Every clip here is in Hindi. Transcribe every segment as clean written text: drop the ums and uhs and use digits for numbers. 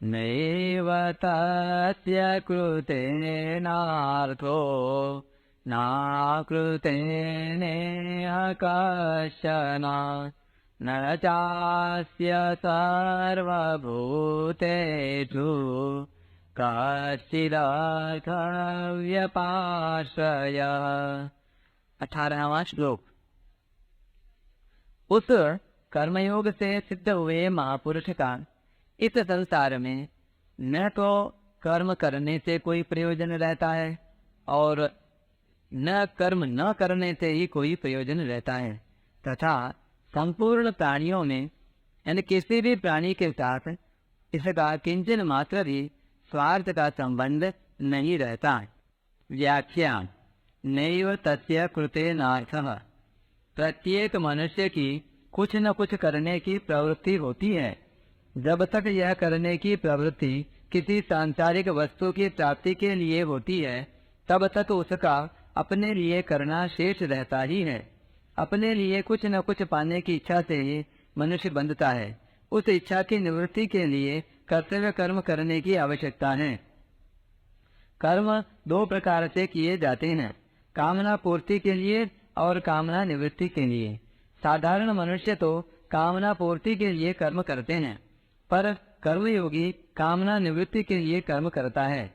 नैव तस्य कृतेनार्थो नाकृतेनेह कश्चन न चास्य सर्वभूतेषु कश्चिदर्थव्यपाश्रयः। 18वां श्लोक। उस कर्मयोग से सिद्ध हुए महापुरुष का इस संसार में न तो कर्म करने से कोई प्रयोजन रहता है और न कर्म न करने से ही कोई प्रयोजन रहता है, तथा संपूर्ण प्राणियों में यानी किसी भी प्राणी के साथ इसका किंचन मात्र भी स्वार्थ का संबंध नहीं रहता। व्याख्या। नैव तस्य कृतेनार्थः। प्रत्येक मनुष्य की कुछ न कुछ करने की प्रवृत्ति होती है। जब तक यह करने की प्रवृत्ति किसी सांसारिक वस्तु की प्राप्ति के लिए होती है, तब तक उसका अपने लिए करना शेष रहता ही है। अपने लिए कुछ न कुछ पाने की इच्छा से ही मनुष्य बंधता है। उस इच्छा की निवृत्ति के लिए कर्तव्य कर्म करने की आवश्यकता है। कर्म दो प्रकार से किए जाते हैं, कामना पूर्ति के लिए और कामना निवृत्ति के लिए। साधारण मनुष्य तो कामना पूर्ति के लिए कर्म करते हैं, पर कर्मयोगी कामना निवृत्ति के लिए कर्म करता है।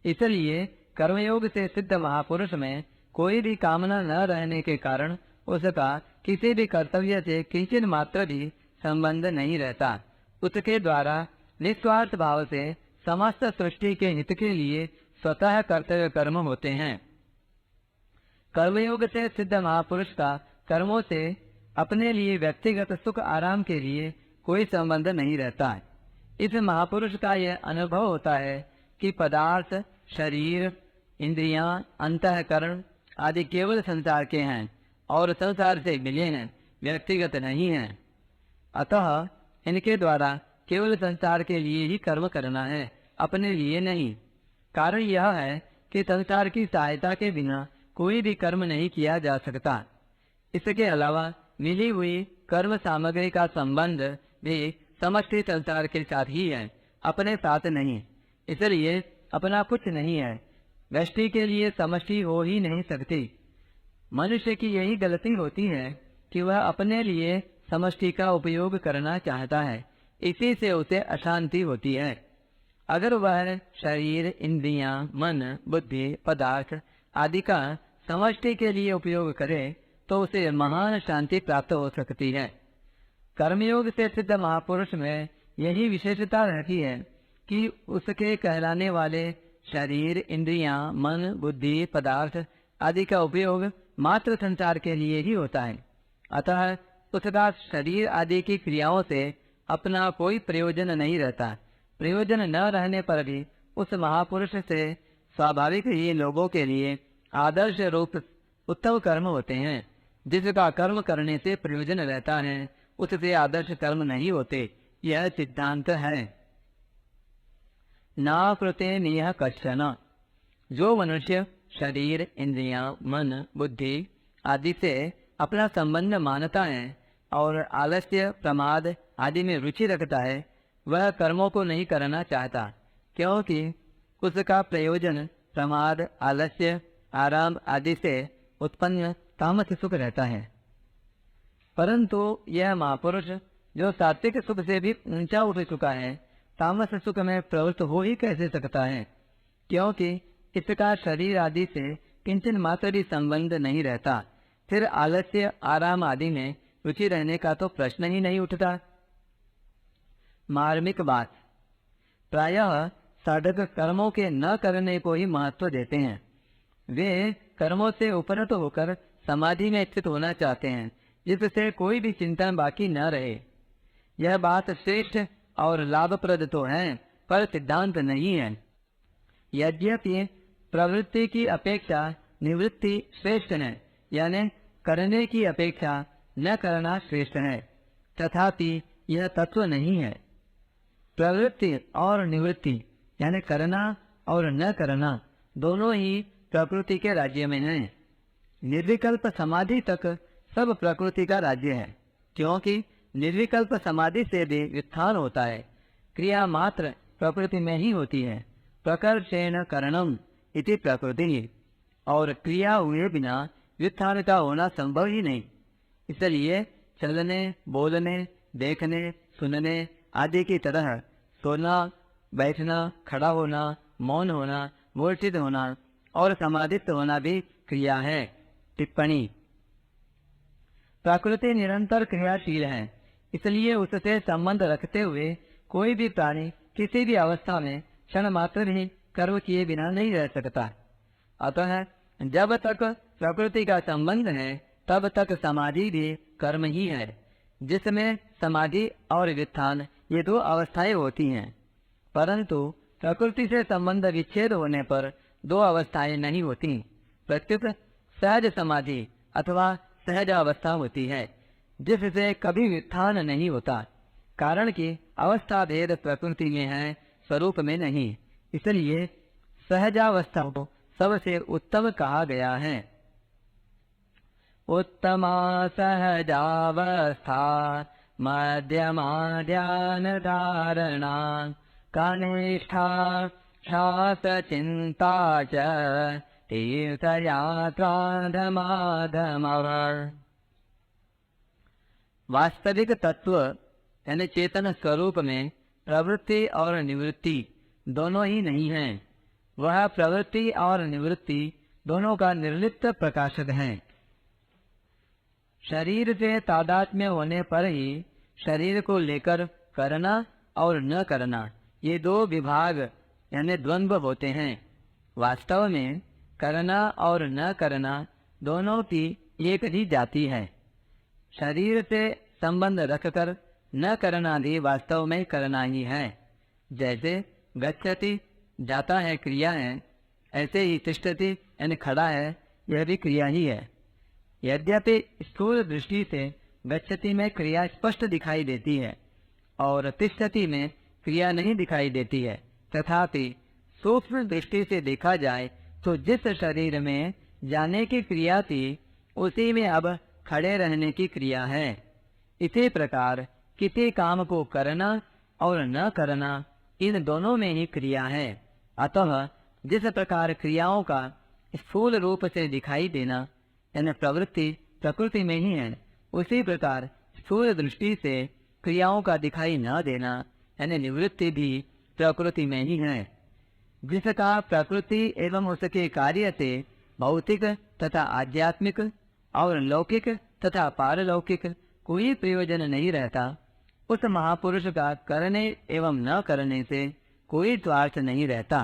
इसलिए कर्मयोग से सिद्ध महापुरुष में कोई भी कामना न रहने के कारण उसका किसी भी कर्तव्य से किंचन मात्र भी संबंध नहीं रहता। उसके द्वारा निस्वार्थ भाव से समस्त सृष्टि के हित के लिए स्वतः कर्तव्य कर्म होते हैं। कर्मयोग से सिद्ध महापुरुष का कर्मों से अपने लिए व्यक्तिगत सुख आराम के लिए कोई संबंध नहीं रहता है। इस महापुरुष का यह अनुभव होता है कि पदार्थ, शरीर, इंद्रियां, अंतःकरण आदि केवल संसार के हैं और संसार से मिले हैं, व्यक्तिगत नहीं हैं। अतः इनके द्वारा केवल संसार के लिए ही कर्म करना है, अपने लिए नहीं। कारण यह है कि संसार की सहायता के बिना कोई भी कर्म नहीं किया जा सकता। इसके अलावा मिली हुई कर्म सामग्री का संबंध भी समष्टि संसार के साथ ही है, अपने साथ नहीं। इसलिए अपना कुछ नहीं है, व्यष्टि के लिए समष्टि हो ही नहीं सकती। मनुष्य की यही गलती होती है कि वह अपने लिए समष्टि का उपयोग करना चाहता है, इसी से उसे अशांति होती है। अगर वह शरीर, इंद्रियां, मन, बुद्धि, पदार्थ आदि का समष्टि के लिए उपयोग करे तो उसे महान शांति प्राप्त हो सकती है। कर्मयोग से सिद्ध महापुरुष में यही विशेषता रहती है कि उसके कहलाने वाले शरीर, इंद्रियां, मन, बुद्धि, पदार्थ आदि का उपयोग मात्र संसार के लिए ही होता है। अतः उसका शरीर आदि की क्रियाओं से अपना कोई प्रयोजन नहीं रहता। प्रयोजन न रहने पर भी उस महापुरुष से स्वाभाविक ही लोगों के लिए आदर्श रूप उत्तम कर्म होते हैं। जिसका कर्म करने से प्रयोजन रहता है, उससे आदर्श कर्म नहीं होते, यह सिद्धांत है। ना कृते नियः कश्चन। जो मनुष्य शरीर, इंद्रियां, मन, बुद्धि आदि से अपना संबंध मानता है और आलस्य, प्रमाद आदि में रुचि रखता है, वह कर्मों को नहीं करना चाहता, क्योंकि उसका प्रयोजन प्रमाद, आलस्य, आराम आदि से उत्पन्न तामस सुख रहता है। परंतु यह महापुरुष जो सात्विक सुख से भी ऊंचा उठ चुका है, तामस सुख में प्रवृत्त हो ही कैसे सकता है, क्योंकि इसका शरीर आदि से किंचन मात्र भी संबंध नहीं रहता। फिर आलस्य, आराम आदि में रुचि रहने का तो प्रश्न ही नहीं उठता। मार्मिक बात। प्रायः साधक कर्मों के न करने को ही महत्व देते हैं। वे कर्मों से उपरत होकर समाधि में स्थित होना चाहते हैं, जिससे कोई भी चिंतन बाकी न रहे। यह बात श्रेष्ठ और लाभप्रद तो है, पर सिद्धांत नहीं है। यद्यपि प्रवृत्ति की अपेक्षा निवृत्ति श्रेष्ठ है, यानी करने की अपेक्षा न करना श्रेष्ठ है, तथापि यह तत्व नहीं है। प्रवृत्ति और निवृत्ति यानी करना और न करना दोनों ही प्रकृति के राज्य में हैं। निर्विकल्प समाधि तक सब प्रकृति का राज्य है, क्योंकि निर्विकल्प समाधि से भी व्युत्थान होता है। क्रिया मात्र प्रकृति में ही होती है। प्रकर्षेण करणम इति प्रकृति, और क्रिया हुए बिना व्युत्थान का होना संभव ही नहीं। इसलिए चलने, बोलने, देखने, सुनने आदि की तरह सोना, बैठना, खड़ा होना, मौन होना, मूर्छित होना और समाधिस्थ होना भी क्रिया है। टिप्पणी: प्रकृति निरंतर क्रियाशील है, इसलिए उससे संबंध रखते हुए कोई भी प्राणी किसी भी अवस्था में क्षण मात्र भी कर्म किए बिना नहीं रह सकता। अतः जब तक प्रकृति का संबंध है तब तक समाधि भी कर्म ही है, जिसमें समाधि और व्युत्थान ये दो अवस्थाएं होती हैं। परंतु प्रकृति से संबंध विच्छेद होने पर दो अवस्थाएं नहीं होती, प्रत्युत सहज समाधि अथवा सहज अवस्था होती है, जिससे कभी व्युत्थान नहीं होता, कारण कि अवस्था भेद प्रकृति में है, स्वरूप में नहीं। इसलिए सहजावस्था को सबसे उत्तम कहा गया है। उत्तमा सहजावस्था मध्यमा ध्यान धारणा कनिष्ठा शास चिंता च तीर्थयात्रा धमाधमः। वास्तविक तत्व यानी चेतन स्वरूप में प्रवृत्ति और निवृत्ति दोनों ही नहीं है। वह प्रवृत्ति और निवृत्ति दोनों का निर्लिप्त प्रकाशक है। शरीर से तादात्म्य होने पर ही शरीर को लेकर करना और न करना ये दो विभाग यानी द्वंद्व होते हैं। वास्तव में करना और न करना दोनों की एक ही जाति है। शरीर से संबंध रखकर न करना भी वास्तव में करना ही है। जैसे गच्छति जाता है क्रिया है, ऐसे ही तिष्ठति यानी खड़ा है यह भी क्रिया ही है। यद्यपि स्थूल दृष्टि से गच्छति में क्रिया स्पष्ट दिखाई देती है और तिष्ठति में क्रिया नहीं दिखाई देती है, तथापि सूक्ष्म दृष्टि से देखा जाए तो जिस शरीर में जाने की क्रिया थी उसी में अब खड़े रहने की क्रिया है। इसी प्रकार किसी काम को करना और न करना इन दोनों में ही क्रिया है। अतः जिस प्रकार क्रियाओं का स्थूल रूप से दिखाई देना यानी प्रवृत्ति प्रकृति में ही है, उसी प्रकार स्थूल दृष्टि से क्रियाओं का दिखाई न देना यानी निवृत्ति भी प्रकृति में ही है। जिसका प्रकृति एवं उसके कार्य से भौतिक तथा आध्यात्मिक और लौकिक तथा पारलौकिक कोई प्रयोजन नहीं रहता, उस महापुरुष का करने एवं न करने से कोई स्वार्थ नहीं रहता।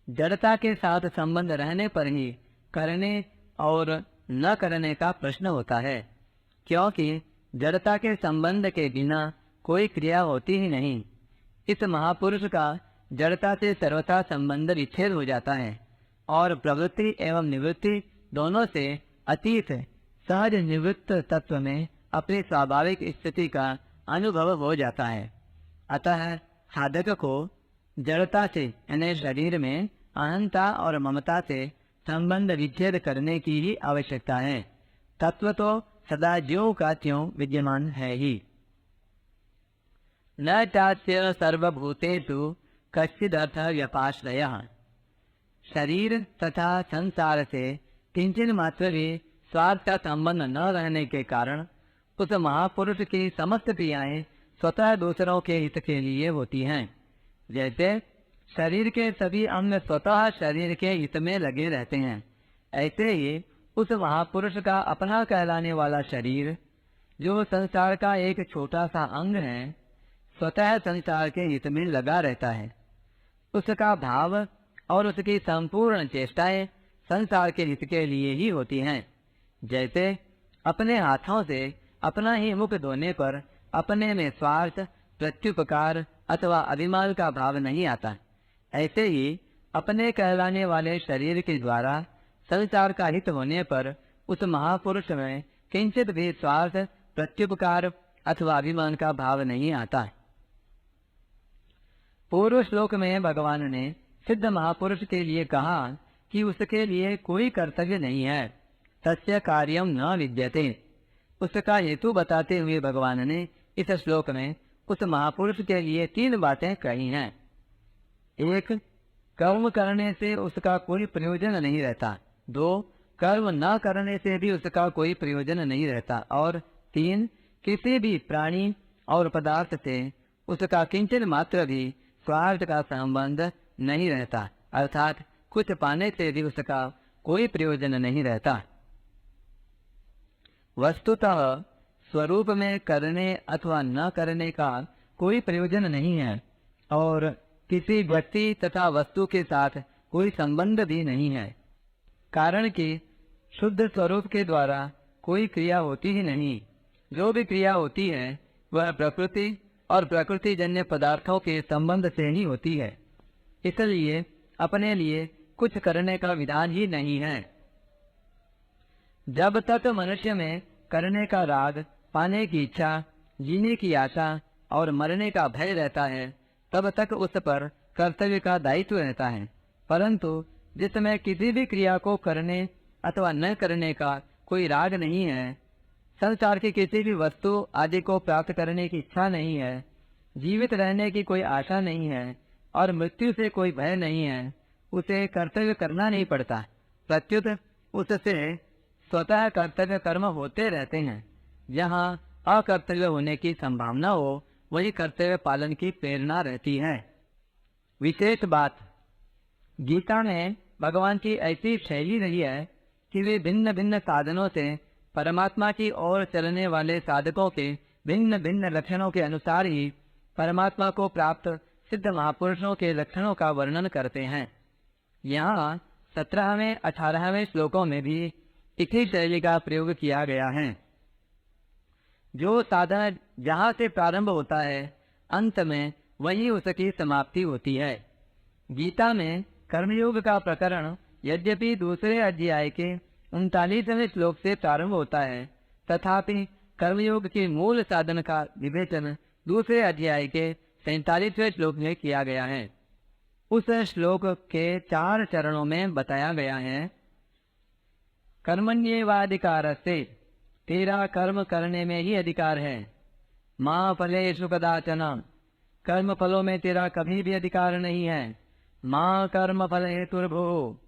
जड़ता के साथ संबंध रहने पर ही करने और न करने का प्रश्न होता है, क्योंकि जड़ता के संबंध के बिना कोई क्रिया होती ही नहीं। इस महापुरुष का जड़ता से सर्वथा संबंध विच्छेद हो जाता है और प्रवृत्ति एवं निवृत्ति दोनों से अतीत सहज निवृत्त तत्व में अपनी स्वाभाविक स्थिति का अनुभव हो जाता है। अतः साधक को जड़ता से यानी शरीर में अहंता और ममता से संबंध विच्छेद करने की ही आवश्यकता है। तत्व तो सदा ज्यों का त्यों विद्यमान है ही। न चास्य सर्वभूतेषु कश्चिदर्थ व्यपाश्रयः। शरीर तथा संसार से किंचन मात्र भी स्वार्थ का संबंध न रहने के कारण उस महापुरुष की समस्त क्रियाएं स्वतः दूसरों के हित के लिए होती हैं। जैसे शरीर के सभी अंग स्वतः शरीर के हित में लगे रहते हैं, ऐसे ही उस महापुरुष का अपना कहलाने वाला शरीर जो संसार का एक छोटा सा अंग है, स्वतः संसार के हित में लगा रहता है। उसका भाव और उसकी संपूर्ण चेष्टाएं संसार के हित के लिए ही होती हैं। जैसे अपने हाथों से अपना ही मुख धोने पर अपने में स्वार्थ, प्रत्युपकार अथवा अभिमान का भाव नहीं आता, ऐसे ही अपने कहलाने वाले शरीर के द्वारा संसार का हित होने पर उस महापुरुष में किंचित भी स्वार्थ, प्रत्युपकार अथवा अभिमान का भाव नहीं आता। पूर्व श्लोक में भगवान ने सिद्ध महापुरुष के लिए कहा कि उसके लिए कोई कर्तव्य नहीं है, तस्य कार्यम न विद्यते। उसका हेतु बताते हुए भगवान ने इस श्लोक में उस महापुरुष के लिए 3 बातें कही हैं। 1. कर्म करने से उसका कोई प्रयोजन नहीं रहता। 2. कर्म न करने से भी उसका कोई प्रयोजन नहीं रहता। और 3. किसी भी प्राणी और पदार्थ से उसका किंचन मात्र भी स्वार्थ का संबंध नहीं रहता, अर्थात कुछ पाने से भी उसका कोई प्रयोजन नहीं रहता। वस्तुतः स्वरूप में करने अथवा न करने का कोई प्रयोजन नहीं है और किसी व्यक्ति तथा वस्तु के साथ कोई संबंध भी नहीं है, कारण कि शुद्ध स्वरूप के द्वारा कोई क्रिया होती ही नहीं। जो भी क्रिया होती है वह प्रकृति और प्रकृति जन्य पदार्थों के संबंध से ही होती है, इसलिए अपने लिए कुछ करने का विधान ही नहीं है। जब तक मनुष्य में करने का राग, पाने की इच्छा, जीने की आशा और मरने का भय रहता है, तब तक उस पर कर्तव्य का दायित्व रहता है। परंतु जिस समय किसी भी क्रिया को करने अथवा न करने का कोई राग नहीं है, संसार की किसी भी वस्तु आदि को प्राप्त करने की इच्छा नहीं है, जीवित रहने की कोई आशा नहीं है और मृत्यु से कोई भय नहीं है, उसे कर्तव्य करना नहीं पड़ता। प्रत्युत उससे स्वतः कर्तव्य कर्म होते रहते हैं। जहाँ अकर्तव्य होने की संभावना हो वही कर्तव्य पालन की प्रेरणा रहती है। विशेष बात, गीता में भगवान की ऐसी शैली रही है कि वे भिन्न भिन्न साधनों से परमात्मा की ओर चलने वाले साधकों के भिन्न भिन्न लक्षणों के अनुसार ही परमात्मा को प्राप्त सिद्ध महापुरुषों के लक्षणों का वर्णन करते हैं। यहाँ 17वें 18वें श्लोकों में भी इसी शैली का प्रयोग किया गया है। जो साधन जहाँ से प्रारंभ होता है, अंत में वही उसकी समाप्ति होती है। गीता में कर्मयोग का प्रकरण यद्यपि दूसरे अध्याय के 39वें श्लोक से प्रारंभ होता है, तथापि कर्मयोग के मूल साधन का विवेचन दूसरे अध्याय के 47वें श्लोक में किया गया है। उस श्लोक के 4 चरणों में बताया गया है, कर्मण्येवाधिकार से, तेरा कर्म करने में ही अधिकार है। माँ फलेषु कदाचन, कर्म फलों में तेरा कभी भी अधिकार नहीं है। माँ कर्म फल हेतुर्भो,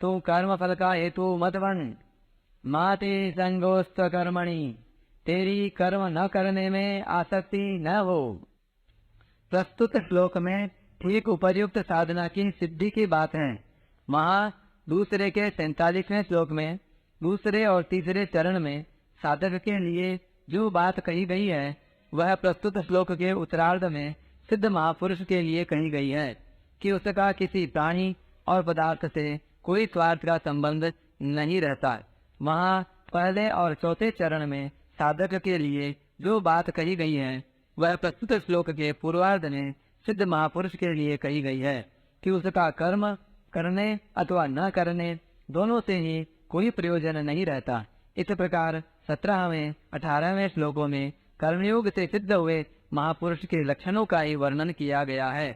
तू कर्म फल का हेतु मत बन। माँ ते संगोस्त कर्मणि, तेरी कर्म न करने में आसक्ति न हो। प्रस्तुत श्लोक में ठीक उपर्युक्त साधना की सिद्धि की बात है। वहाँ दूसरे के 47वें श्लोक में दूसरे और तीसरे चरण में साधक के लिए जो बात कही गई है, वह प्रस्तुत श्लोक के उत्तरार्ध में सिद्ध महापुरुष के लिए कही गई है कि उसका किसी प्राणी और पदार्थ से कोई स्वार्थ का संबंध नहीं रहता। वहाँ पहले और चौथे चरण में साधक के लिए जो बात कही गई है, वह प्रस्तुत श्लोक के पूर्वार्ध में सिद्ध महापुरुष के लिए कही गई है कि उसका कर्म करने अथवा न करने दोनों से ही कोई प्रयोजन नहीं रहता। इस प्रकार 17वें 18वें श्लोकों में कर्मयोग से सिद्ध हुए महापुरुष के लक्षणों का ही वर्णन किया गया है।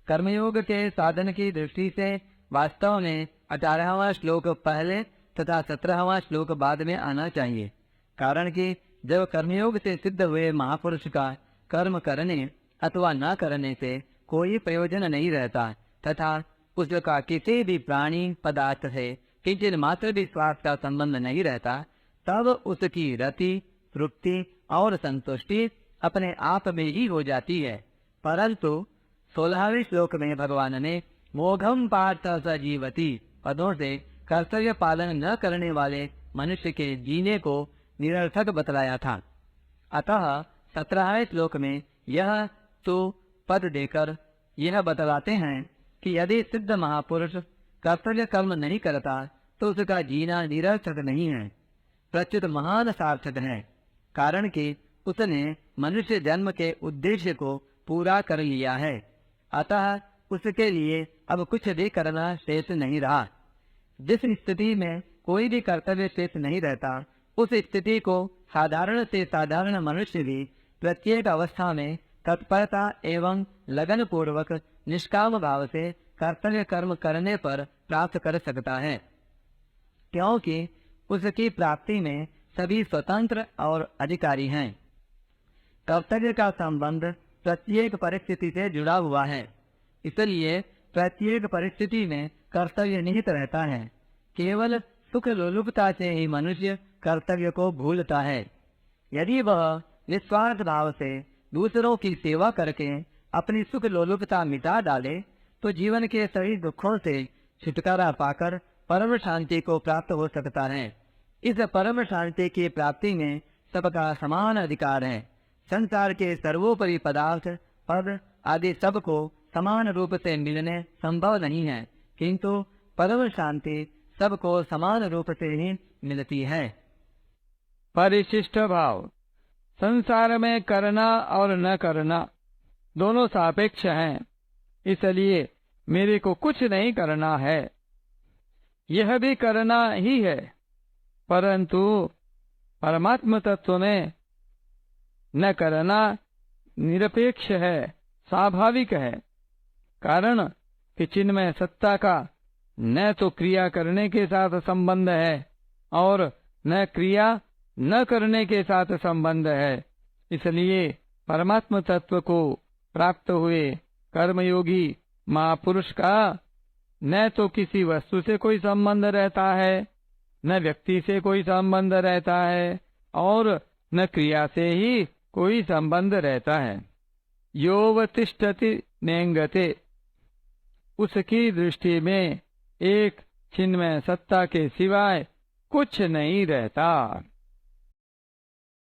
कर्मयोग के साधन की दृष्टि से वास्तव में 18वां श्लोक पहले तथा 17वां श्लोक बाद में आना चाहिए, कारण कि जब कर्मयोग से सिद्ध हुए महापुरुष का कर्म करने अथवा न करने से कोई प्रयोजन नहीं रहता तथा उसका किसी भी प्राणी पदार्थ से किंचित मात्र भी स्वार्थ का संबंध नहीं रहता, तब उसकी रति, तृप्ति और संतुष्टि अपने आप में ही हो जाती है। परंतु 16वें श्लोक में भगवान ने मोघम पार्थ सजीवती पदों से कर्तव्य पालन न करने वाले मनुष्य के जीने को निरर्थक बतलाया था। अतः 17वें श्लोक में यह तो पद देकर यह बतलाते हैं कि यदि सिद्ध महापुरुष कर्तव्य कर्म नहीं करता तो उसका जीना निरर्थक नहीं है, प्रत्युत महान सार्थक है, कारण कि उसने मनुष्य जन्म के उद्देश्य को पूरा कर लिया है। अतः उसके लिए अब कुछ भी करना शेष नहीं रहा। जिस स्थिति में कोई भी कर्तव्य शेष नहीं रहता, उस स्थिति को साधारण से साधारण मनुष्य भी प्रत्येक अवस्था में तत्परता एवं लगन पूर्वक निष्काम भाव से कर्तव्य कर्म करने पर प्राप्त कर सकता है, क्योंकि उसकी प्राप्ति में सभी स्वतंत्र और अधिकारी हैं। कर्तव्य का संबंध प्रत्येक परिस्थिति से जुड़ा हुआ है, इसलिए प्रत्येक परिस्थिति में कर्तव्य निहित रहता है। केवल सुख लोलुपता से ही मनुष्य कर्तव्य को भूलता है। यदि वह निस्वार्थ भाव से दूसरों की सेवा करके अपनी सुख लोलुपता मिटा डाले तो जीवन के सभी दुखों से छुटकारा पाकर परम शांति को प्राप्त हो सकता है। इस परम शांति की प्राप्ति में सबका समान अधिकार है। संसार के सर्वोपरि पदार्थ, पद आदि सबको समान रूप से मिलने संभव नहीं है, किंतु परम शांति सबको समान रूप से ही मिलती है। परिशिष्ट भाव। संसार में करना और न करना दोनों सापेक्ष हैं, इसलिए मेरे को कुछ नहीं करना है, यह भी करना ही है। परंतु परमात्म तत्व में न करना निरपेक्ष है, स्वाभाविक है। कारण कि चिन्मय सत्ता का न तो क्रिया करने के साथ संबंध है और न क्रिया न करने के साथ संबंध है। इसलिए परमात्म तत्व को प्राप्त हुए कर्मयोगी महापुरुष का न तो किसी वस्तु से कोई संबंध रहता है, न व्यक्ति से कोई संबंध रहता है और न क्रिया से ही कोई संबंध रहता है। योवतिष्ठति नेंगते, उसकी दृष्टि में एक चिन्मय सत्ता के सिवाय कुछ नहीं रहता।